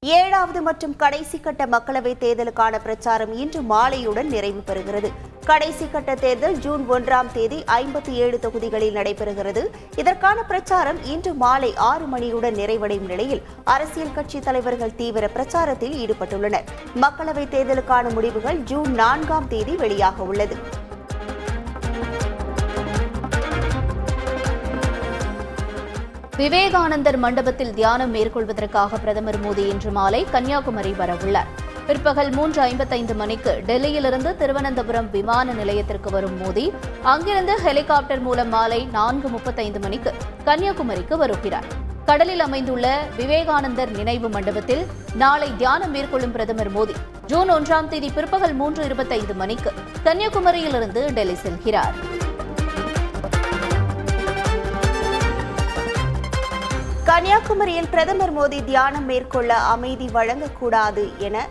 ஏழாவது மற்றும் கடைசி கட்ட மக்களவைத் தேர்தலுக்கான பிரச்சாரம் இன்று மாலையுடன் நிறைவு பெறுகிறது. கடைசி கட்ட தேர்தல் ஜூன் 1ஆம் தேதி 57 தொகுதிகளில் நடைபெறுகிறது. இதற்கான பிரச்சாரம் இன்று மாலை 6 மணியுடன் நிறைவடையும் நிலையில் அரசியல் கட்சி தலைவர்கள் தீவிர பிரச்சாரத்தில் ஈடுபட்டுள்ளனர். மக்களவைத் தேர்தலுக்கான முடிவுகள் ஜூன் 4ஆம் தேதி வெளியாக உள்ளது. விவேகானந்தர் மண்டபத்தில் தியானம் மேற்கொள்வதற்காக பிரதமர் மோடி இன்று மாலை கன்னியாகுமரி வரவுள்ளார். பிற்பகல் 3:55 மணிக்கு டெல்லியிலிருந்து திருவனந்தபுரம் விமான நிலையத்திற்கு வரும் மோடி அங்கிருந்து ஹெலிகாப்டர் மூலம் மாலை 4:35 மணிக்கு கன்னியாகுமரிக்கு வருகிறார். கடலில் அமைந்துள்ள விவேகானந்தர் நினைவு மண்டபத்தில் நாளை தியானம் மேற்கொள்ளும் பிரதமர் மோடி ஜூன் 1ஆம் தேதி பிற்பகல் 3:25 மணிக்கு கன்னியாகுமரியிலிருந்து டெல்லி செல்கிறார். கன்னியாகுமரியில் பிரதமர் மோடி தியானம் மேற்கொள்ள அமைதி வழங்கக்கூடாது என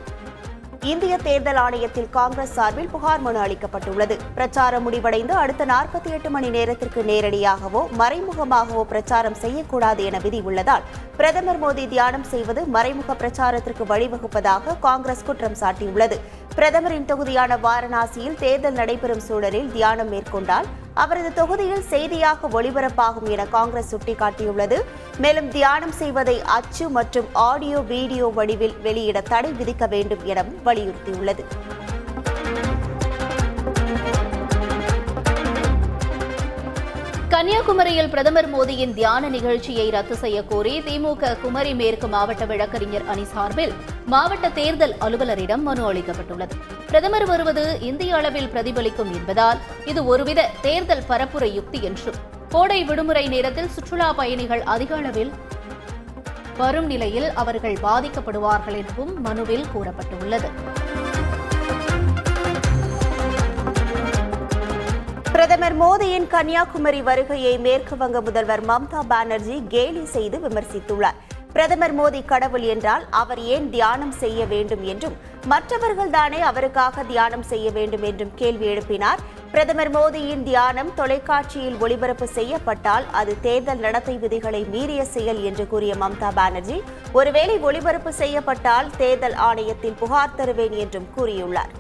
இந்திய தேர்தல் ஆணையத்தில் காங்கிரஸ் சார்பில் புகார் மனு அளிக்கப்பட்டுள்ளது. பிரச்சாரம் முடிவடைந்து அடுத்த 48 மணி நேரத்திற்கு நேரடியாகவோ மறைமுகமாகவோ பிரச்சாரம் செய்யக்கூடாது என விதி உள்ளதால் பிரதமர் மோடி தியானம் செய்வது மறைமுக பிரச்சாரத்திற்கு வழிவகுப்பதாக காங்கிரஸ் குற்றம் சாட்டியுள்ளது. பிரதமரின் தொகுதியான வாரணாசியில் தேர்தல் நடைபெறும் சூழலில் தியானம் மேற்கொண்டால் அவரது தொகுதியில் செய்தியாக ஒளிபரப்பாகும் என காங்கிரஸ் சுட்டிக்காட்டியுள்ளது. மேலும் தியானம் செய்வதை அச்சு மற்றும் ஆடியோ வீடியோ வடிவில் வெளியிட தடை விதிக்க வேண்டும் எனவும் வலியுறுத்தியுள்ளது. கன்னியாகுமரியில் பிரதமர் மோடியின் தியான நிகழ்ச்சியை ரத்து செய்ய கோரி திமுக குமரி மேற்கு மாவட்ட வழக்கறிஞர் அணி சார்பில் மாவட்ட தேர்தல் அலுவலரிடம் மனு அளிக்கப்பட்டுள்ளது. பிரதமர் வருவது இந்திய அளவில் பிரதிபலிக்கும் என்பதால் இது ஒருவித தேர்தல் பரப்புரை யுக்தி என்றும் கோடை விடுமுறை நேரத்தில் சுற்றுலா பயணிகள் அதிக அளவில் வரும் நிலையில் அவர்கள் பாதிக்கப்படுவார்கள் எனவும் மனுவில் கூறப்பட்டுள்ளது. பிரதமர் மோடியின் கன்னியாகுமரி வருகையை மேற்கு வங்க முதல்வர் மம்தா பானர்ஜி கேலி செய்து விமர்சித்துள்ளார். பிரதமர் மோடி கடவுள் என்றால் அவர் ஏன் தியானம் செய்ய வேண்டும் என்றும் மற்றவர்கள் தானே அவருக்காக தியானம் செய்ய வேண்டும் என்றும் கேள்வி எழுப்பினார். பிரதமர் மோடியின் தியானம் தொலைக்காட்சியில் ஒளிபரப்பு செய்யப்பட்டால் அது தேர்தல் நடத்தை விதிகளை மீறிய செயல் என்று கூறிய மம்தா பானர்ஜி ஒருவேளை ஒளிபரப்பு செய்யப்பட்டால் தேர்தல் ஆணையத்தில் புகார் தருவேன் என்றும் கூறியுள்ளார்.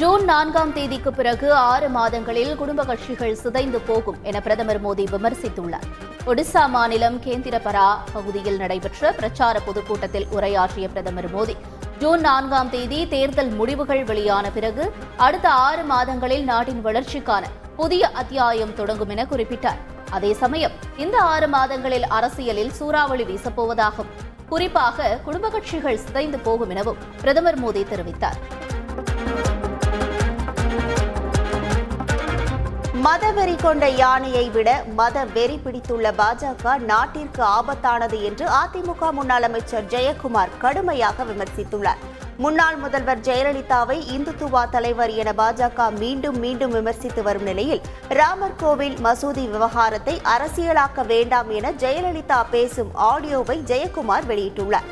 ஜூன் 4ஆம் தேதிக்கு பிறகு 6 மாதங்களில் குடும்ப கட்சிகள் சிதைந்து போகும் என பிரதமர் மோடி விமர்சித்துள்ளார். ஒடிசா மாநிலம் கேந்திரபரா பகுதியில் நடைபெற்ற பிரச்சார பொதுக்கூட்டத்தில் உரையாற்றிய பிரதமர் மோடி ஜூன் 4ஆம் தேதி தேர்தல் முடிவுகள் வெளியான பிறகு அடுத்த 6 மாதங்களில் நாட்டின் வளர்ச்சிக்கான புதிய அத்தியாயம் தொடங்கும் என குறிப்பிட்டார். அதே சமயம் இந்த 6 மாதங்களில் அரசியலில் சூறாவளி வீசப்போவதாகவும் குறிப்பாக குடும்ப கட்சிகள் சிதைந்து போகும் எனவும் பிரதமர் மோடி தெரிவித்தார். மதவெறி கொண்ட யானையை விட மத வெறி பிடித்துள்ள பாஜக நாட்டிற்கு ஆபத்தானது என்று அதிமுக முன்னாள் அமைச்சர் ஜெயக்குமார் கடுமையாக விமர்சித்துள்ளார். முன்னாள் முதல்வர் ஜெயலலிதாவை இந்துத்துவா தலைவர் என பாஜக மீண்டும் மீண்டும் விமர்சித்து வரும் நிலையில் ராமர் கோவில் மசூதி விவகாரத்தை அரசியலாக்க வேண்டாம் என ஜெயலலிதா பேசும் ஆடியோவை ஜெயக்குமார் வெளியிட்டுள்ளார்.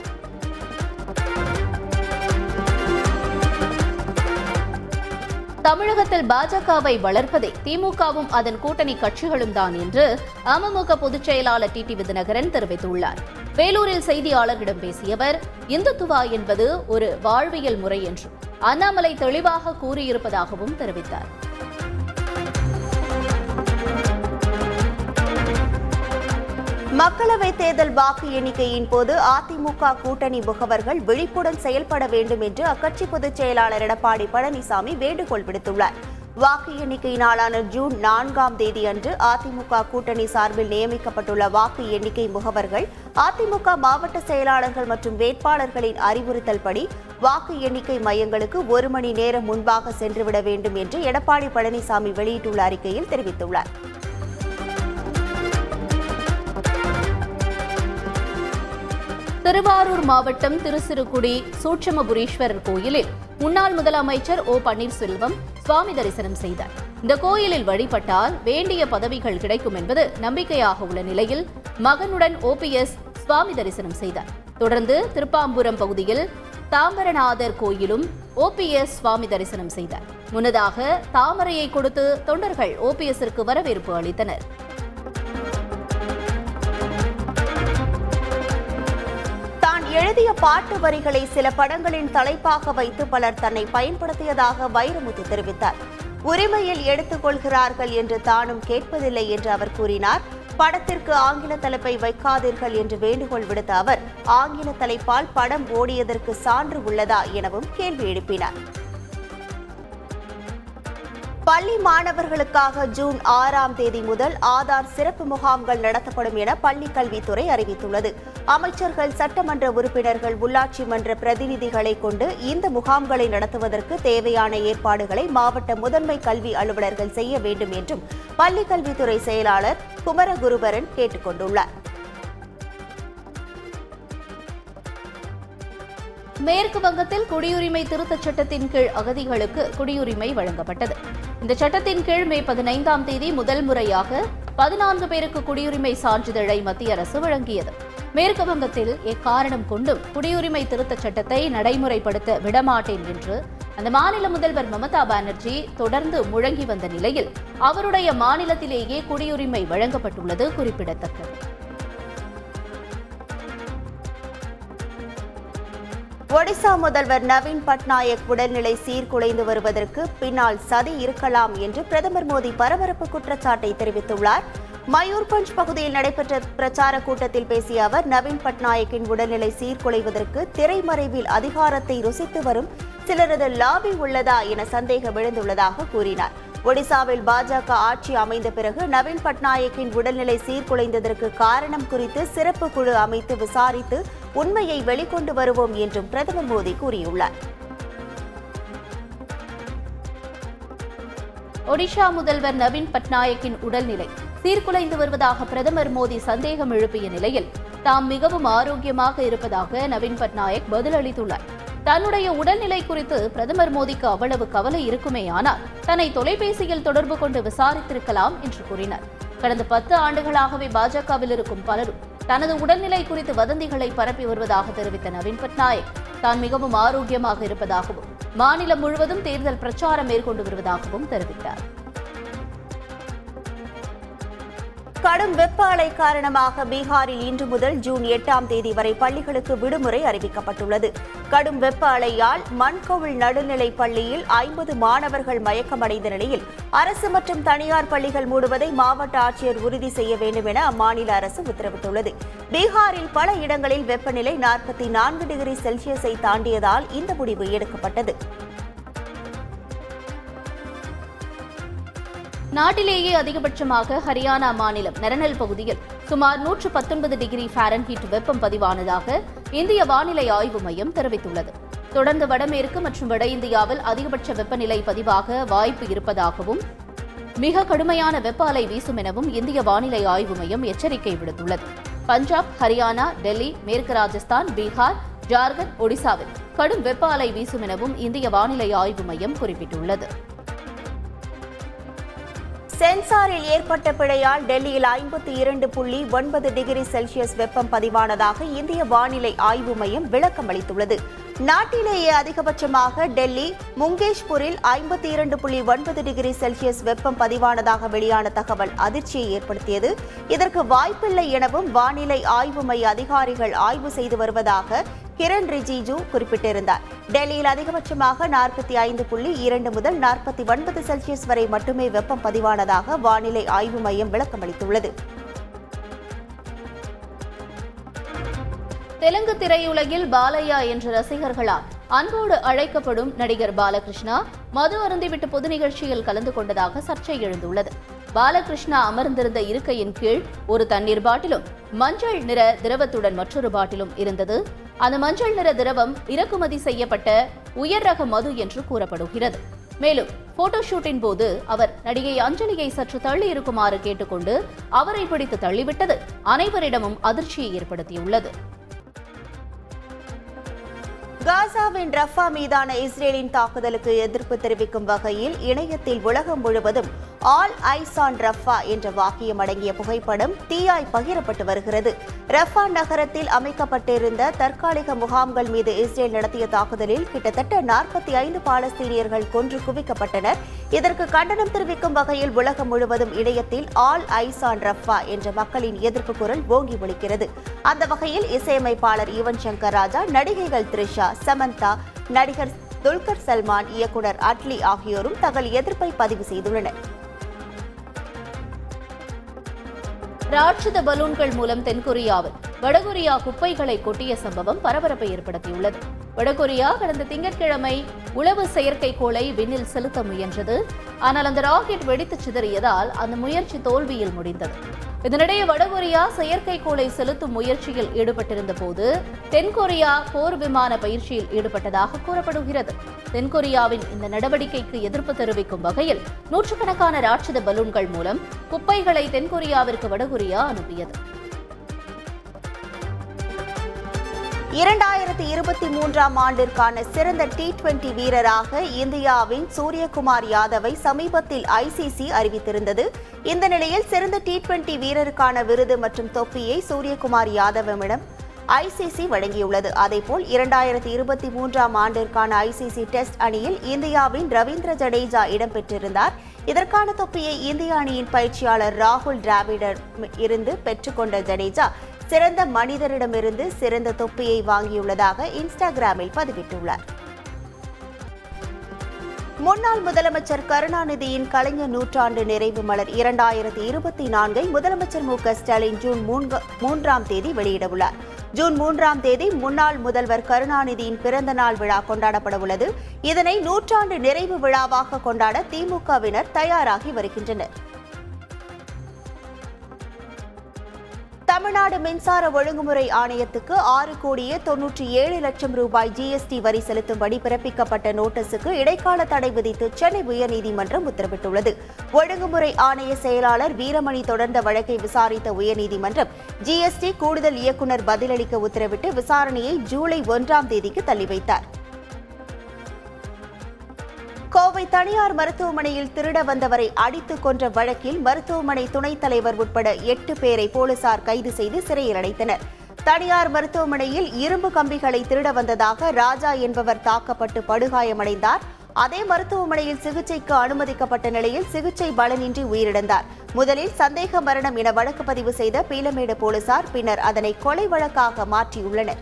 தமிழகத்தில் பாஜகவை வளர்ப்பதே திமுகவும் அதன் கூட்டணி கட்சிகளும் தான் என்று அமமுக பொதுச் செயலாளர் டிடிவி தினகரன் தெரிவித்துள்ளார். வேலூரில் செய்தியாளர்களிடம் பேசிய அவர் இந்துத்துவா என்பது ஒரு வாழ்வியல் முறை என்றும் அண்ணாமலை தெளிவாக கூறியிருப்பதாகவும் தெரிவித்தார். மக்களவைத் தேர்தல் வாக்கு எண்ணிக்கையின் போது அதிமுக கூட்டணி முகவர்கள் விழிப்புடன் செயல்பட வேண்டும் என்று அக்கட்சி பொதுச் செயலாளர் எடப்பாடி பழனிசாமி வேண்டுகோள் விடுத்துள்ளார். வாக்கு எண்ணிக்கை நாளான ஜூன் 4ஆம் தேதி அன்று அதிமுக கூட்டணி சார்பில் நியமிக்கப்பட்டுள்ள வாக்கு எண்ணிக்கை முகவர்கள் அதிமுக மாவட்ட செயலாளர்கள் மற்றும் வேட்பாளர்களின் அறிவுறுத்தல்படி வாக்கு எண்ணிக்கை மையங்களுக்கு 1 மணி நேரம் முன்பாக சென்றுவிட வேண்டும் என்று எடப்பாடி பழனிசாமி வெளியிட்டுள்ள அறிக்கையில் தெரிவித்துள்ளார். திருவாரூர் மாவட்டம் திருசிறுகுடி சூட்சுமபுரீஸ்வரர் கோயிலில் முன்னாள் முதலமைச்சர் ஓ பன்னீர்செல்வம் சுவாமி தரிசனம் செய்தார். இந்த கோயிலில் வழிபட்டால் வேண்டிய பதவிகள் கிடைக்கும் என்பது நம்பிக்கையாக உள்ள நிலையில் மகனுடன் OPS சுவாமி தரிசனம் செய்தார். தொடர்ந்து திருப்பாம்புரம் பகுதியில் தாம்பரநாதர் கோயிலும் OPS சுவாமி தரிசனம் செய்தார். முன்னதாக தாமரையை கொடுத்து தொண்டர்கள் OPSற்கு வரவேற்பு அளித்தனர். எழுதிய பாட்டு வரிகளை சில படங்களின் தலைப்பாக வைத்து பலர் தன்னை பயன்படுத்தியதாக வைரமுத்து தெரிவித்தார். உரிமையில் எடுத்துக் கொள்கிறார்கள் என்று தானும் கேட்பதில்லை என்று அவர் கூறினார். படத்திற்கு ஆங்கில தலைப்பை வைக்காதீர்கள் என்று வேண்டுகோள் விடுத்த அவர் ஆங்கில தலைப்பால் படம் ஓடியதற்கு சான்று உள்ளதா எனவும் கேள்வி எழுப்பினார். பள்ளி மாணவர்களுக்காக ஜூன் 6ஆம் தேதி முதல் ஆதார் சிறப்பு முகாம்கள் நடத்தப்படும் என பள்ளிக் கல்வித்துறை அறிவித்துள்ளது. அமைச்சர்கள், சட்டமன்ற உறுப்பினர்கள், உள்ளாட்சி மன்ற பிரதிநிதிகளை கொண்டு இந்த முகாம்களை நடத்துவதற்கு தேவையான ஏற்பாடுகளை மாவட்ட முதன்மை கல்வி அலுவலர்கள் செய்ய வேண்டும் என்றும் பள்ளிக் கல்வித்துறை செயலாளர் குமரகுருபரன் கேட்டுக் கொண்டுள்ளார். மேற்கு வங்கத்தில் குடியுரிமை திருத்தச் சட்டத்தின் கீழ் அகதிகளுக்கு குடியுரிமை வழங்கப்பட்டது. இந்த சட்டத்தின் கீழ் மே 15ஆம் தேதி முதல் முறையாக 14 பேருக்கு குடியுரிமை சான்றிதழை மத்திய அரசு வழங்கியது. மேற்கு வங்கத்தில் எக்காரணம் கொண்டும் குடியுரிமை திருத்தச் சட்டத்தை நடைமுறைப்படுத்த விடமாட்டேன் என்று அந்த மாநில முதல்வர் மமதா பானர்ஜி தொடர்ந்து முழங்கி வந்த நிலையில் அவருடைய மாநிலத்திலேயே குடியுரிமை வழங்கப்பட்டுள்ளது குறிப்பிடத்தக்கது. ஒடிசா முதல்வர் நவீன் பட்நாயக் உடல்நிலை சீர்குலைந்து வருவதற்கு பின்னால் சதி இருக்கலாம் என்று பிரதமர் மோடி பரபரப்பு குற்றச்சாட்டை தெரிவித்துள்ளார். மயூர்பஞ்ச் பகுதியில் நடைபெற்ற பிரச்சார கூட்டத்தில் பேசிய அவர் நவீன் பட்நாயக்கின் உடல்நிலை சீர்குலைவதற்கு திரைமறைவில் அதிகாரத்தை ருசித்து வரும் சிலரது லாபி உள்ளதா என சந்தேகம் எழுந்துள்ளதாக கூறினார். ஒடிசாவில் பாஜக ஆட்சி அமைந்த பிறகு நவீன் பட்நாயக்கின் உடல்நிலை சீர்குலைந்ததற்கு காரணம் குறித்து சிறப்பு குழு அமைத்து விசாரித்து உண்மையை வெளிக்கொண்டு வருவோம் என்றும் பிரதமர் மோடி கூறியுள்ளார். ஒடிஷா முதல்வர் நவீன் பட்நாயக்கின் உடல்நிலை சீர்குலைந்து வருவதாக பிரதமர் மோடி சந்தேகம் எழுப்பிய நிலையில் தாம் மிகவும் ஆரோக்கியமாக இருப்பதாக நவீன் பட்நாயக் பதிலளித்துள்ளார். தன்னுடைய உடல்நிலை குறித்து பிரதமர் மோடிக்கு அவ்வளவு கவலை இருக்குமேயானால் தன்னை தொலைபேசியில் தொடர்பு கொண்டு விசாரித்திருக்கலாம் என்று கூறினார். கடந்த 10 ஆண்டுகளாகவே பாஜகவில் இருக்கும் பலரும் தனது உடல்நிலை குறித்து வதந்திகளை பரப்பி வருவதாக தெரிவித்த நவீன் பட்நாயக் தான் மிகவும் ஆரோக்கியமாக இருப்பதாகவும் மாநிலம் முழுவதும் தேர்தல் பிரச்சாரம் மேற்கொண்டு வருவதாகவும் தெரிவித்தார். கடும் வெப்ப அலை காரணமாக பீகாரில் இன்று முதல் ஜூன் 8ஆம் தேதி வரை பள்ளிகளுக்கு விடுமுறை அறிவிக்கப்பட்டுள்ளது. கடும் வெப்ப அலையால் மண்கோவில் நடுநிலைப் பள்ளியில் 50 மாணவர்கள் மயக்கமடைந்த நிலையில் அரசு மற்றும் தனியார் பள்ளிகள் மூடுவதை மாவட்ட ஆட்சியர் உறுதி செய்ய வேண்டும் என அம்மாநில அரசு உத்தரவிட்டுள்ளது. பீகாரில் பல இடங்களில் வெப்பநிலை 44 டிகிரி செல்சியஸை தாண்டியதால் இந்த முடிவு எடுக்கப்பட்டது. நாட்டிலேயே அதிகபட்சமாக ஹரியானா மாநிலம் நரனல் பகுதியில் சுமார் 119 டிகிரி ஃபாரன்ஹீட் வெப்பம் பதிவானதாக இந்திய வானிலை ஆய்வு மையம் தெரிவித்துள்ளது. தொடர்ந்து வடமேற்கு மற்றும் வட இந்தியாவில் அதிகபட்ச வெப்பநிலை பதிவாக வாய்ப்பு இருப்பதாகவும் மிக கடுமையான வெப்ப அலை வீசும் எனவும் இந்திய வானிலை ஆய்வு மையம் எச்சரிக்கை விடுத்துள்ளது. பஞ்சாப், ஹரியானா, டெல்லி, மேற்கு ராஜஸ்தான், பீகார், ஜார்க்கண்ட், ஒடிசாவில் கடும் வெப்ப அலை வீசும் எனவும் இந்திய வானிலை ஆய்வு மையம் குறிப்பிட்டுள்ளது. சென்சாரில் ஏற்பட்ட பிழையால் டெல்லியில் 52.9 டிகிரி செல்சியஸ் வெப்பம் பதிவானதாக இந்திய வானிலை ஆய்வு மையம் விளக்கம் அளித்துள்ளது. நாட்டிலேயே அதிகபட்சமாக டெல்லி முங்கேஷ்பூரில் 52.9 டிகிரி செல்சியஸ் வெப்பம் பதிவானதாக வெளியான தகவல் அதிர்ச்சியை ஏற்படுத்தியது. இதற்கு வாய்ப்பில்லை எனவும் வானிலை ஆய்வு மைய அதிகாரிகள் ஆய்வு செய்து வருவதாக கிரண் ரிஜிஜு குறிப்பிட்டிருந்தார். டெல்லியில் அதிகபட்சமாக 45.2 முதல் 49 செல்சியஸ் வரை மட்டுமே வெப்பம் பதிவானதாக வானிலை ஆய்வு மையம் விளக்கமளித்துள்ளது. தெலுங்கு திரையுலகில் பாலையா என்ற ரசிகர்களால் அன்போடு அழைக்கப்படும் நடிகர் பாலகிருஷ்ணா மது அருந்திவிட்டு பொது நிகழ்ச்சியில் கலந்து கொண்டதாக சர்ச்சை எழுந்துள்ளது. பாலகிருஷ்ணா அமர்ந்திருந்த இருக்கையின் கீழ் ஒரு தண்ணீர் பாட்டிலும் மஞ்சள் நிற திரவத்துடன் மற்றொரு பாட்டிலும் இருந்தது. அந்த மஞ்சள் நிற திரவம் இறக்குமதி செய்யப்பட்ட உயர் ரக மது என்று கூறப்படுகிறது. மேலும் போட்டோஷூட்டின் போது அவர் நடிகை அஞ்சலியை சற்று தள்ளி இருக்குமாறு கேட்டுக்கொண்டு அவரை பிடித்து தள்ளிவிட்டது அனைவரிடமும் அதிர்ச்சியை ஏற்படுத்தியுள்ளது. காசாவின் ரஃபா மீதான இஸ்ரேலின் தாக்குதலுக்கு எதிர்ப்பு தெரிவிக்கும் வகையில் இணையத்தில் உலகம் முழுவதும் ஆல் ஐஸ் ஆன் ரஃபா என்ற வாக்கியம் அடங்கிய புகைப்படம் தீயாய் பகிரப்பட்டு வருகிறது. ரஃபா நகரத்தில் அமைக்கப்பட்டிருந்த தற்காலிக முகாம்கள் மீது இஸ்ரேல் நடத்திய தாக்குதலில் கிட்டத்தட்ட 45 பாலஸ்தீனியர்கள் கொன்று குவிக்கப்பட்டனர். இதற்கு கண்டனம் தெரிவிக்கும் வகையில் உலகம் முழுவதும் இணையத்தில் ஆல் ஐஸ் ஆன் ரஃபா என்ற மக்களின் எதிர்ப்பு குரல் ஓங்கி ஒலிக்கிறது. அந்த வகையில் இசையமைப்பாளர் யுவன் சங்கர் ராஜா, நடிகைகள் த்ரிஷா, சமந்தா, நடிகர் துல்கர் சல்மான், இயக்குனர் அட்லி ஆகியோரும் தங்கள் எதிர்ப்பை பதிவு செய்துள்ளனர். ராட்சத பலூன்கள் மூலம் தென்கொரியாவில் வடகொரியா குப்பைகளை கொட்டிய சம்பவம் பரபரப்பை ஏற்படுத்தியுள்ளது. வடகொரியா கடந்த திங்கட்கிழமை உளவு செயற்கைக்கோளை விண்ணில் செலுத்த முயன்றது. ஆனால் அந்த ராக்கெட் வெடித்து சிதறியதால் அந்த முயற்சி தோல்வியில் முடிந்தது. இதனிடையே வடகொரியா செயற்கைக்கோளை செலுத்தும் முயற்சியில் ஈடுபட்டிருந்த போது தென்கொரியா போர் விமான பயிற்சியில் ஈடுபட்டதாக கூறப்படுகிறது. தென்கொரியாவின் இந்த நடவடிக்கைக்கு எதிர்ப்பு தெரிவிக்கும் வகையில் நூற்றுக்கணக்கான ராட்சத பலூன்கள் மூலம் குப்பைகளை தென்கொரியாவிற்கு வடகொரியா அனுப்பியது. 2023ஆம் ஆண்டிற்கான சிறந்த T20 வீரராக இந்தியாவின் சூரியகுமார் யாதவை சமீபத்தில் ICC அறிவித்திருந்தது. இந்த நிலையில் சிறந்த T20 வீரருக்கான விருது மற்றும் தொப்பியை சூரியகுமார் யாதவிடம் ICC வழங்கியுள்ளது. அதேபோல் 2023ஆம் ஆண்டிற்கான ICC டெஸ்ட் அணியில் இந்தியாவின் ரவீந்திர ஜடேஜா இடம்பெற்றிருந்தார். இதற்கான தொப்பியை இந்திய அணியின் பயிற்சியாளர் ராகுல் டிராவிடிடம் இருந்து பெற்றுக்கொண்ட ஜடேஜா சிறந்த மனிதரிடமிருந்து சிறந்த தொப்பியை வாங்கியுள்ளதாக இன்ஸ்டாகிராமில் பதிவிட்டுள்ளார். முன்னாள் முதலமைச்சர் கருணாநிதியின் கலைஞர் நூற்றாண்டு நிறைவு மலர் 2024 முதலமைச்சர் மு.க. ஸ்டாலின் ஜூன் 3ஆம் தேதி வெளியிடவுள்ளார். ஜூன் 3ஆம் தேதி முன்னாள் முதல்வர் கருணாநிதியின் பிறந்த நாள் விழா கொண்டாடப்பட உள்ளது. இதனை நூற்றாண்டு நிறைவு விழாவாக கொண்டாட திமுகவினர் தயாராகி வருகின்றனர். தமிழ்நாடு மின்சார ஒழுங்குமுறை ஆணையத்துக்கு 6,97,00,000 ரூபாய் GST வரி செலுத்தும்படி பிறப்பிக்கப்பட்ட நோட்டீஸுக்கு இடைக்கால தடை விதித்து சென்னை உயர்நீதிமன்றம் உத்தரவிட்டுள்ளது. ஒழுங்குமுறை ஆணைய செயலாளர் வீரமணி தொடர்ந்த வழக்கை விசாரித்த உயர்நீதிமன்றம் GST கூடுதல் இயக்குநர் பதிலளிக்க உத்தரவிட்டு விசாரணையை ஜூலை 1ஆம் தேதிக்கு தள்ளி வைத்தார். கோவை தனியார் மருத்துவமனையில் திருட வந்தவரை அடித்துக் கொன்ற வழக்கில் மருத்துவமனை துணைத் தலைவர் உட்பட 8 பேரை போலீசார் கைது செய்து சிறையில் அடைத்தனர். தனியார் மருத்துவமனையில் இரும்பு கம்பிகளை திருட வந்ததாக ராஜா என்பவர் தாக்கப்பட்டு படுகாயமடைந்தார். அதே மருத்துவமனையில் சிகிச்சைக்கு அனுமதிக்கப்பட்ட நிலையில் சிகிச்சை பலனின்றி உயிரிழந்தார். முதலில் சந்தேக மரணம் என வழக்கு பதிவு செய்த பீலமேடு போலீசார் பின்னர் அதனை கொலை வழக்காக மாற்றியுள்ளனர்.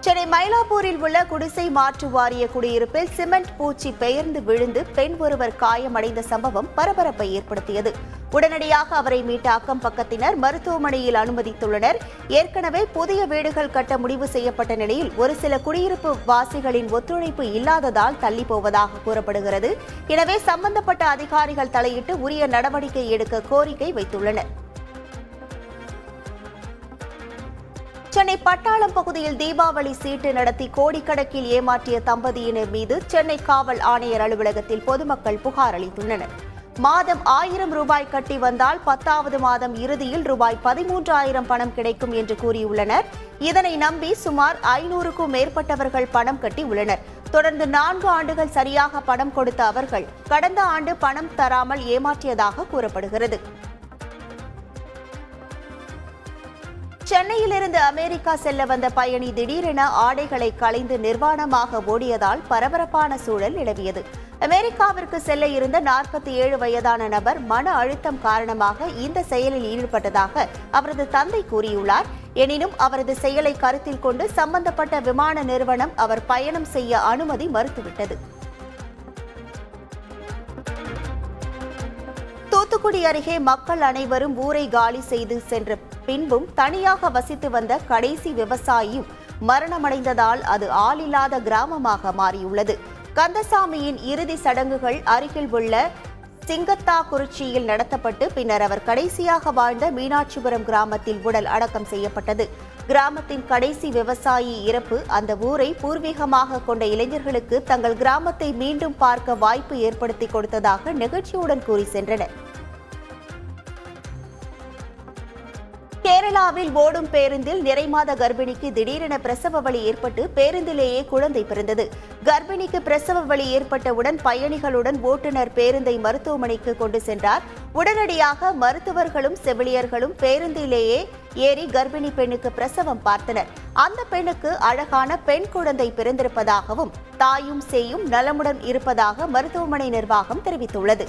சென்னை மயிலாப்பூரில் உள்ள குடிசை மாற்று வாரிய குடியிருப்பில் சிமெண்ட் பூச்சி பெயர்ந்து விழுந்து பெண் ஒருவர் காயமடைந்த சம்பவம் பரபரப்பை ஏற்படுத்தியது. உடனடியாக அவரை மீட்ட அக்கம் பக்கத்தினர் மருத்துவமனையில் அனுமதித்துள்ளனர். ஏற்கனவே புதிய வீடுகள் கட்ட முடிவு செய்யப்பட்ட நிலையில் ஒரு சில குடியிருப்பு வாசிகளின் ஒத்துழைப்பு இல்லாததால் தள்ளி போவதாக கூறப்படுகிறது. எனவே சம்பந்தப்பட்ட அதிகாரிகள் தலையிட்டு உரிய நடவடிக்கை எடுக்க கோரிக்கை வைத்துள்ளனர். சென்னை பட்டாளம் பகுதியில் தீபாவளி சீட்டு நடத்தி கோடிக்கணக்கில் ஏமாற்றிய தம்பதியினர் மீது சென்னை காவல் ஆணையர் அலுவலகத்தில் பொதுமக்கள் புகார் அளித்துள்ளனர். மாதம் 1000 ரூபாய் கட்டி வந்தால் 10வது மாதம் இறுதியில் ரூபாய் 13,000 பணம் கிடைக்கும் என்று கூறியுள்ளனர். இதனை நம்பி சுமார் 500க்கும் மேற்பட்டவர்கள் பணம் கட்டி உள்ளனர். தொடர்ந்து 4 ஆண்டுகள் சரியாக பணம் கொடுத்த அவர்கள் கடந்த ஆண்டு பணம் தராமல் ஏமாற்றியதாக கூறப்படுகிறது. சென்னையிலிருந்து அமெரிக்கா செல்ல வந்த பயணி திடீரென ஆடைகளை களைந்து நிர்வாணமாக ஓடியதால் பரபரப்பான சூழல் நிலவியது. அமெரிக்காவிற்கு செல்ல இருந்த 47 வயதான நபர் மன அழுத்தம் காரணமாக இந்த செயலில் ஈடுபட்டதாக அவரது தந்தை கூறியுள்ளார். எனினும் அவரது செயலை கருத்தில் கொண்டு சம்பந்தப்பட்ட விமான நிறுவனம் அவர் பயணம் செய்ய அனுமதி மறுத்துவிட்டது. தூத்துக்குடி அருகே மக்கள் அனைவரும் ஊரை காலி செய்து சென்ற பின்பும் தனியாக வசித்து வந்த கடைசி விவசாயியும் மரணமடைந்ததால் அது ஆளில்லாத கிராமமாக மாறியுள்ளது. கந்தசாமியின் இறுதி சடங்குகள் அருகில் உள்ள சிங்கத்தாக்குறிச்சியில் நடத்தப்பட்டு பின்னர் அவர் கடைசியாக வாழ்ந்த மீனாட்சிபுரம் கிராமத்தில் உடல் அடக்கம் செய்யப்பட்டது. கிராமத்தின் கடைசி விவசாயி இறப்பு அந்த ஊரை பூர்வீகமாக கொண்ட இளைஞர்களுக்கு தங்கள் கிராமத்தை மீண்டும் பார்க்க வாய்ப்பு ஏற்படுத்தி கொடுத்ததாக நிகழ்ச்சியுடன் கூறி சென்றனர். கேரளாவில் ஓடும் பேருந்தில் நிறைமாத கர்ப்பிணிக்கு திடீரென பிரசவ வலி ஏற்பட்டு பேருந்திலேயே குழந்தை பிறந்தது. கர்ப்பிணிக்கு பிரசவ வலி ஏற்பட்டவுடன் பயணிகளுடன் ஓட்டுநர் பேருந்தை மருத்துவமனைக்கு கொண்டு சென்றார். உடனடியாக மருத்துவர்களும் செவிலியர்களும் பேருந்திலேயே ஏறி கர்ப்பிணி பெண்ணுக்கு பிரசவம் பார்த்தனர். அந்த பெண்ணுக்கு அழகான பெண் குழந்தை பிறந்திருப்பதாகவும் தாயும் சேயும் நலமுடன் இருப்பதாக மருத்துவமனை நிர்வாகம் தெரிவித்துள்ளது.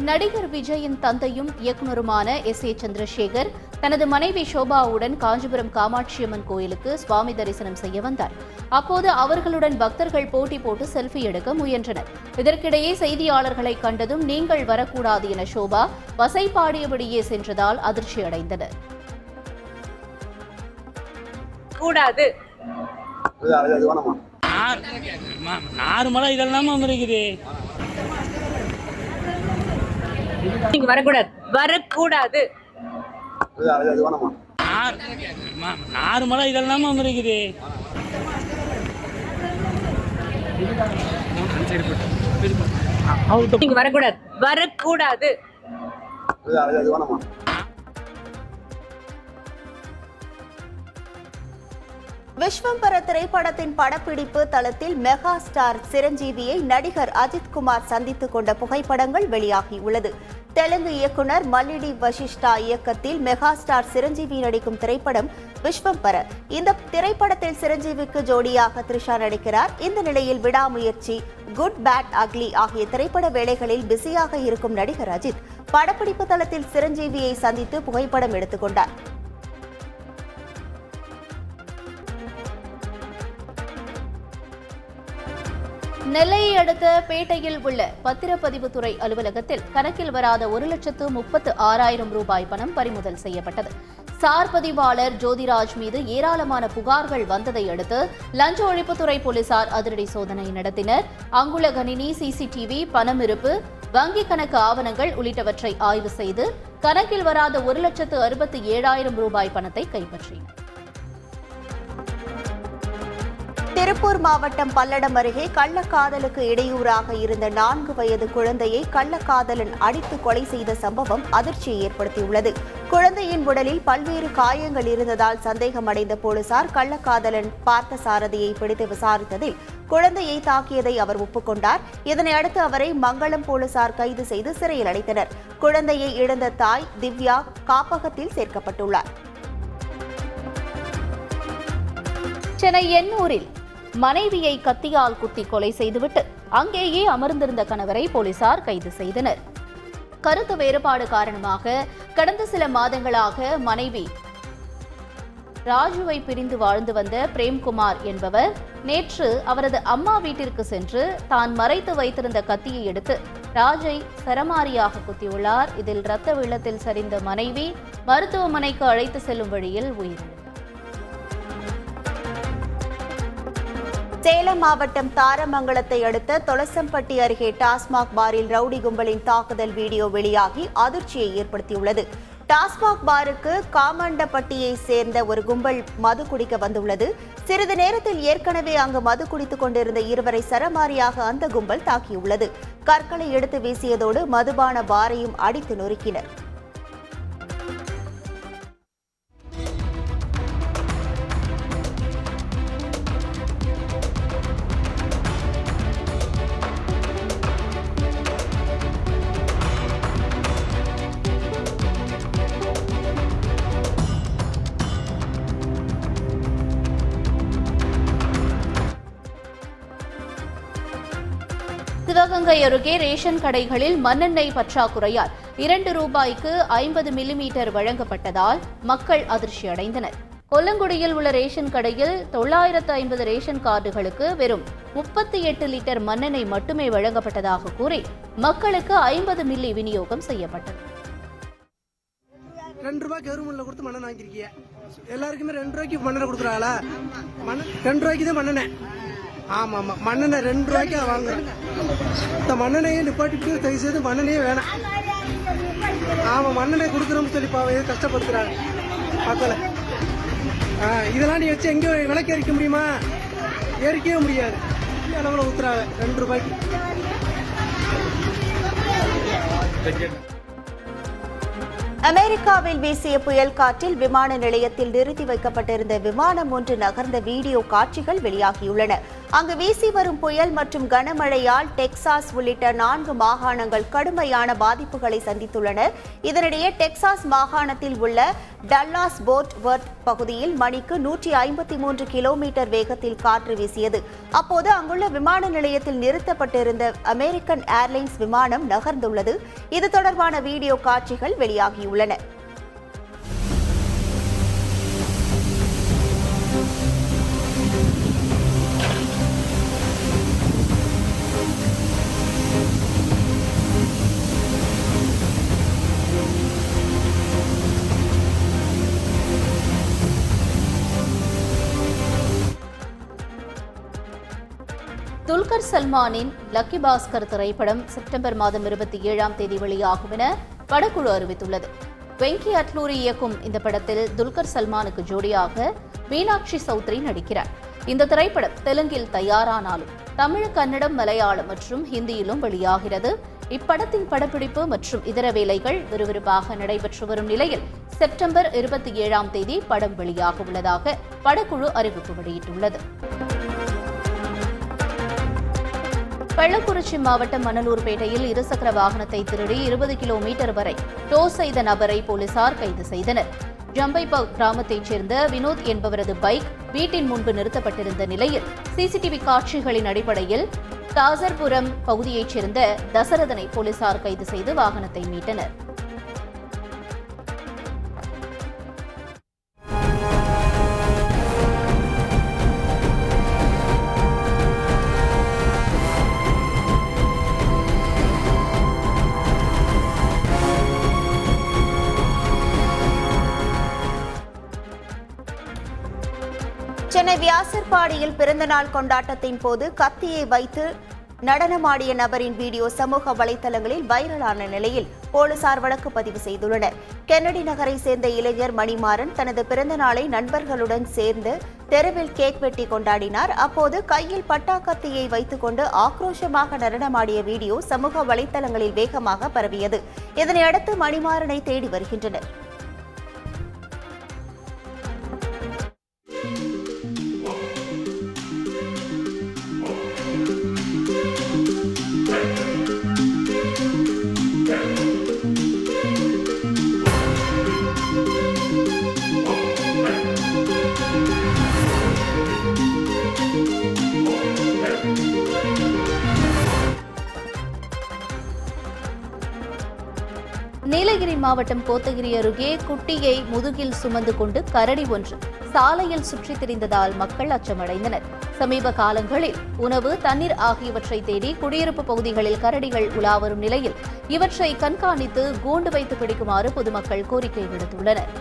நடிகர் விஜயின் தந்தையும் இயக்குநருமான S.A. சந்திரசேகர் தனது மனைவி ஷோபாவுடன் காஞ்சிபுரம் காமாட்சியம்மன் கோயிலுக்கு சுவாமி தரிசனம் செய்ய வந்தார். அப்போது அவர்களுடன் பக்தர்கள் போட்டி போட்டு செல்ஃபி எடுக்க முயன்றனர். இதற்கிடையே செய்தியாளர்களை கண்டதும் நீங்கள் வரக்கூடாது என ஷோபா வசை பாடியபடியே சென்றதால் அதிர்ச்சி அடைந்தனர். நார்மலா இதெல்லாம் இருக்குது. நீங்க வரக்கூடாது நார்மலா இதெல்லாம் இருக்குது. நீங்க வரக்கூடாது விஸ்வம்பர திரைப்படத்தின் படப்பிடிப்பு தளத்தில் மெகா ஸ்டார் சிரஞ்சீவியை நடிகர் அஜித் குமார் சந்தித்துக் கொண்ட புகைப்படங்கள் வெளியாகியுள்ளது. தெலுங்கு இயக்குனர் மல்லிடி வசிஷ்டா இயக்கத்தில் மெகா ஸ்டார் சிரஞ்சீவி நடிக்கும் திரைப்படம் விஸ்வம்பர. இந்த திரைப்படத்தில் சிரஞ்சீவிக்கு ஜோடியாக த்ரிஷா நடிக்கிறார். இந்த நிலையில் விடாமுயற்சி, குட் பேட் அக்லி ஆகிய திரைப்பட வேளைகளில் பிஸியாக இருக்கும் நடிகர் அஜித் படப்பிடிப்பு தளத்தில் சிரஞ்சீவியை சந்தித்து புகைப்படம் எடுத்துக் கொண்டார். நெல்லையை அடுத்த பேட்டையில் உள்ள பத்திரப்பதிவுத்துறை அலுவலகத்தில் கணக்கில் வராத 1,36,000 ரூபாய் பணம் பறிமுதல் செய்யப்பட்டது. சார் பதிவாளர் ஜோதிராஜ் மீது ஏராளமான புகார்கள் வந்ததை அடுத்து லஞ்ச ஒழிப்புத்துறை போலீசார் அதிரடி சோதனை நடத்தினர். அங்குள்ள கணினி, CCTV, பணம் இருப்பு, வங்கி கணக்கு ஆவணங்கள் உள்ளிட்டவற்றை ஆய்வு செய்து கணக்கில் வராத 1,67,000 ரூபாய் பணத்தை கைப்பற்றினர். திருப்பூர் மாவட்டம் பல்லடம் அருகே கள்ளக்காதலுக்கு இடையூறாக இருந்த 4 வயது குழந்தையை கள்ளக்காதலன் அடித்து கொலை செய்த சம்பவம் அதிர்ச்சியை ஏற்படுத்தியுள்ளது. குழந்தையின் உடலில் பல்வேறு காயங்கள் இருந்ததால் சந்தேகமடைந்த போலீசார் கள்ளக்காதலன் பார்த்த சாரதியை பிடித்து விசாரித்ததில் குழந்தையை தாக்கியதை அவர் ஒப்புக்கொண்டார். இதனை அடுத்து அவரை மங்களம் போலீசார் கைது செய்து சிறையில் அடைத்தனர். குழந்தையை இழந்த தாய் திவ்யா காப்பகத்தில் சேர்க்கப்பட்டுள்ளார். சென்னை எண்ணூரில் மனைவியை கத்தியால் குத்தி கொலை செய்துவிட்டு அங்கேயே அமர்ந்திருந்த கணவரை போலீசார் கைது செய்தனர். கருத்து வேறுபாடு காரணமாக கடந்த சில மாதங்களாக மனைவி ராஜுவை பிரிந்து வாழ்ந்து வந்த பிரேம்குமார் என்பவர் நேற்று அவரது அம்மா வீட்டிற்கு சென்று தான் மறைத்து வைத்திருந்த கத்தியை எடுத்து ராஜை சரமாரியாக குத்தியுள்ளார். இதில் இரத்த வெள்ளத்தில் சரிந்த மனைவி மருத்துவமனைக்கு அழைத்து செல்லும் வழியில் உயிரிழந்தார். சேலம் மாவட்டம் தாரமங்கலத்தை அடுத்த தொலசம்பட்டி அருகே டாஸ்மாக் பாரில் ரவுடி கும்பலின் தாக்குதல் வீடியோ வெளியாகி அதிர்ச்சியை ஏற்படுத்தியுள்ளது. டாஸ்மாக் பாருக்கு காமண்டப்பட்டியை சேர்ந்த ஒரு கும்பல் மது குடிக்க வந்துள்ளது. சிறிது நேரத்தில் ஏற்கனவே அங்கு மது குடித்துக் கொண்டிருந்த இருவரை சரமாரியாக அந்த கும்பல் தாக்கியுள்ளது. கற்களை எடுத்து வீசியதோடு மதுபான பாரையும் அடித்து நொறுக்கினர். சிவகங்கை அருகே ரேஷன் கடைகளில் மண்ணெண்ணெய் பற்றாக்குறையால் 2 ரூபாய்க்கு 50 மில்லிமீட்டர் வழங்கப்பட்டதால் மக்கள் அதிர்ச்சி அடைந்தனர். கொல்லங்குடியில் உள்ள ரேஷன் கடையில் 950 ரேஷன் கார்டுகளுக்கு வெறும் 38 லிட்டர் மண்ணெண்ணெய் மட்டுமே வழங்கப்பட்டதாக கூறி மக்களுக்கு 50 மில்லி விநியோகம் செய்யப்பட்டது. ரூபாய் கவர்மெண்ட்ல கொடுத்து மண்ணெண்ணெய் வாங்கிருக்கீங்க. எல்லாருக்குமே 2 ரூபாய்க்கு மண்ணெண்ணெய் கொடுக்குறாங்களா? 2 ரூபாய்க்கு தான் மண்ணெண்ணெய். ஆமா ஆமா, மண்ணெண்ணெய் 2 ரூபாய்க்கு வாங்குறேன். இந்த மண்ணெண்ணையே நிப்பாட்டிட்டு தயவு செய்து மண்ணெண்ணையே வேணாம். ஆமா, மண்ணெண்ணெய் கொடுக்குறோம்னு சொல்லி கஷ்டப்படுத்துறாங்க மக்கள. இதெல்லாம் நீ வச்சு எங்க விலைக்கு எரிக்க முடியுமா? எரிக்கவே முடியாது. அளவுல ஊத்துறாங்க 2 ரூபாய்க்கு. அமெரிக்காவில் வீசிய புயல் காற்றில் விமான நிலையத்தில் நிறுத்தி வைக்கப்பட்டிருந்த விமானம் ஒன்று நகர்ந்த வீடியோ காட்சிகள் வெளியாகியுள்ளன. அங்கு வீசி வரும் புயல் மற்றும் கனமழையால் டெக்சாஸ் உள்ளிட்ட 4 மாகாணங்கள் கடுமையான பாதிப்புகளை சந்தித்துள்ளன. இதனிடையே டெக்சாஸ் மாகாணத்தில் உள்ள டல்லாஸ் போர்ட் வர்த் பகுதியில் மணிக்கு 153 கிலோமீட்டர் வேகத்தில் காற்று வீசியது. அப்போது அங்குள்ள விமான நிலையத்தில் நிறுத்தப்பட்டிருந்த அமெரிக்கன் ஏர்லைன்ஸ் விமானம் நகர்ந்துள்ளது. இது தொடர்பான வீடியோ காட்சிகள் வெளியாகியுள்ளன. துல்கர் சல்மானின் லக்கி பாஸ்கர் திரைப்படம் செப்டம்பர் மாதம் 27ஆம் தேதி வெளியாகும் என படக்குழு அறிவித்துள்ளது. வெங்கி அட்லூரி இயக்கும் இந்த படத்தில் துல்கர் சல்மானுக்கு ஜோடியாக மீனாட்சி சௌத்ரி நடிக்கிறார். இந்த திரைப்படம் தெலுங்கில் தயாரானாலும் தமிழ், கன்னடம், மலையாளம் மற்றும் ஹிந்தியிலும் வெளியாகிறது. இப்படத்தின் படப்பிடிப்பு மற்றும் இதர வேலைகள் விறுவிறுப்பாக நடைபெற்று வரும் நிலையில் செப்டம்பர் 27ஆம் தேதி படம் வெளியாக உள்ளதாக படக்குழு அறிவிப்பு வெளியிட்டுள்ளது. கள்ளக்குறிச்சி மாவட்டம் மணலூர்பேட்டையில் இருசக்கர வாகனத்தை திருடி 20 கிலோமீட்டர் வரை டோ செய்த நபரை போலீசார் கைது செய்தனர். ஜம்பைபக் கிராமத்தைச் சேர்ந்த வினோத் என்பவரது பைக் வீட்டின் முன்பு நிறுத்தப்பட்டிருந்த நிலையில் சிசிடிவி காட்சிகளின் அடிப்படையில் தாசர்புரம் பகுதியைச் சேர்ந்த தசரதனை போலீசார் கைது செய்து வாகனத்தை மீட்டனர். சென்னை வியாசர்பாடியில் பிறந்தநாள் கொண்டாட்டத்தின் போது கத்தியை வைத்து நடனமாடிய நபரின் வீடியோ சமூக வலைதளங்களில் வைரலான நிலையில் போலீசார் வழக்கு பதிவு செய்துள்ளனர். கென்னடி நகரை சேர்ந்த இளைஞர் மணிமாறன் தனது பிறந்தநாளை நண்பர்களுடன் சேர்ந்து தெருவில் கேக் வெட்டி கொண்டாடினார். அப்போது கையில் பட்டாக்கத்தியை வைத்துக் கொண்டு ஆக்ரோஷமாக நடனமாடிய வீடியோ சமூக வலைதளங்களில் வேகமாக பரவியது. இதனையடுத்து மணிமாறனை தேடி வருகின்றனர். நீலகிரி மாவட்டம் கோத்தகிரி அருகே குட்டியை முதுகில் சுமந்து கொண்டு கரடி ஒன்று சாலையில் சுற்றித் திரிந்ததால் மக்கள் அச்சமடைந்தனர். சமீப காலங்களில் உணவு, தண்ணீர் ஆகியவற்றை தேடி குடியிருப்பு பகுதிகளில் கரடிகள் உலாவரும் நிலையில் இவற்றை கண்காணித்து கூண்டு வைத்து பிடிக்குமாறு பொதுமக்கள் கோரிக்கை விடுத்துள்ளனர்.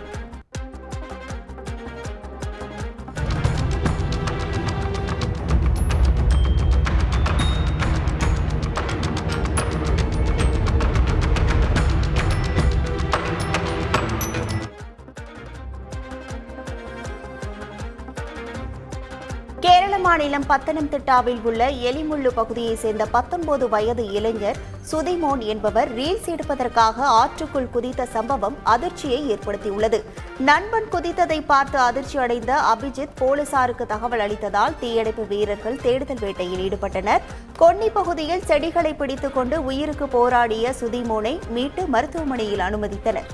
கேரள மாநிலம் பத்தனம்திட்டாவில் உள்ள எலிமுள்ளு பகுதியைச் சேர்ந்த 19 வயது இளைஞர் சுதிமோன் என்பவர் ரீல்ஸ் எடுப்பதற்காக ஆற்றுக்குள் குதித்த சம்பவம் அதிர்ச்சியை ஏற்படுத்தியுள்ளது. நண்பன் குதித்ததை பார்த்து அதிர்ச்சி அடைந்த அபிஜித் போலீசாருக்கு தகவல் அளித்ததால் தீயணைப்பு வீரர்கள் தேடுதல் வேட்டையில் ஈடுபட்டனர். கொன்னி பகுதியில் செடிகளை பிடித்துக் கொண்டு உயிருக்கு போராடிய சுதிமோனை மீட்டு மருத்துவமனையில் அனுமதித்தனர்.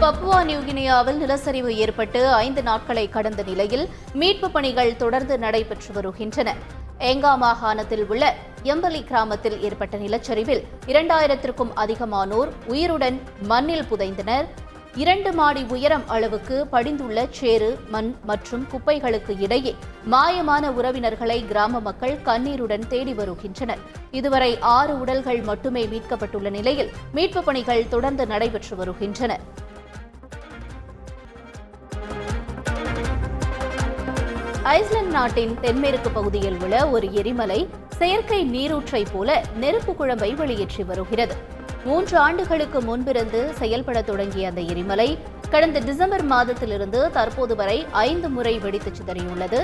பப்புவா நியூகினியாவில் நிலச்சரிவு ஏற்பட்டு 5 நாட்களை கடந்த நிலையில் மீட்புப் பணிகள் தொடர்ந்து நடைபெற்று வருகின்றன. ஏங்கா மாகாணத்தில் உள்ள எம்பலி கிராமத்தில் ஏற்பட்ட நிலச்சரிவில் 2000க்கும் அதிகமானோர் உயிருடன் மண்ணில் புதைந்தனர். 2 மாடி உயரம் அளவுக்கு படிந்துள்ள சேறு, மண் மற்றும் குப்பைகளுக்கு இடையே மாயமான உறவினர்களை கிராம மக்கள் கண்ணீருடன் தேடி வருகின்றனர். இதுவரை 6 உடல்கள் மட்டுமே மீட்கப்பட்டுள்ள நிலையில் மீட்புப் பணிகள் தொடர்ந்து நடைபெற்று வருகின்றன. ஐஸ்லாந்து நாட்டின் தென்மேற்கு பகுதியில் உள்ள ஒரு எரிமலை செயற்கை நீரூற்றை போல நெருப்பு குழம்பை வெளியேற்றி வருகிறது. 3 ஆண்டுகளுக்கு முன்பிருந்து செயல்பட தொடங்கிய அந்த எரிமலை கடந்த டிசம்பர் மாதத்திலிருந்து தற்போது வரை 5 முறை வெடித்து சிதறியுள்ளது.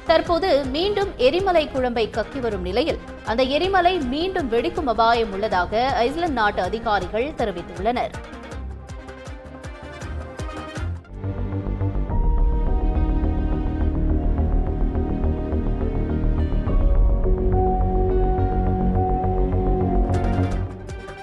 தற்போது மீண்டும் எரிமலை குழம்பை கக்கி வரும் நிலையில் அந்த எரிமலை மீண்டும் வெடிக்கும் அபாயம் உள்ளதாக ஐஸ்லாந்து நாட்டு அதிகாரிகள் தெரிவித்துள்ளனர்.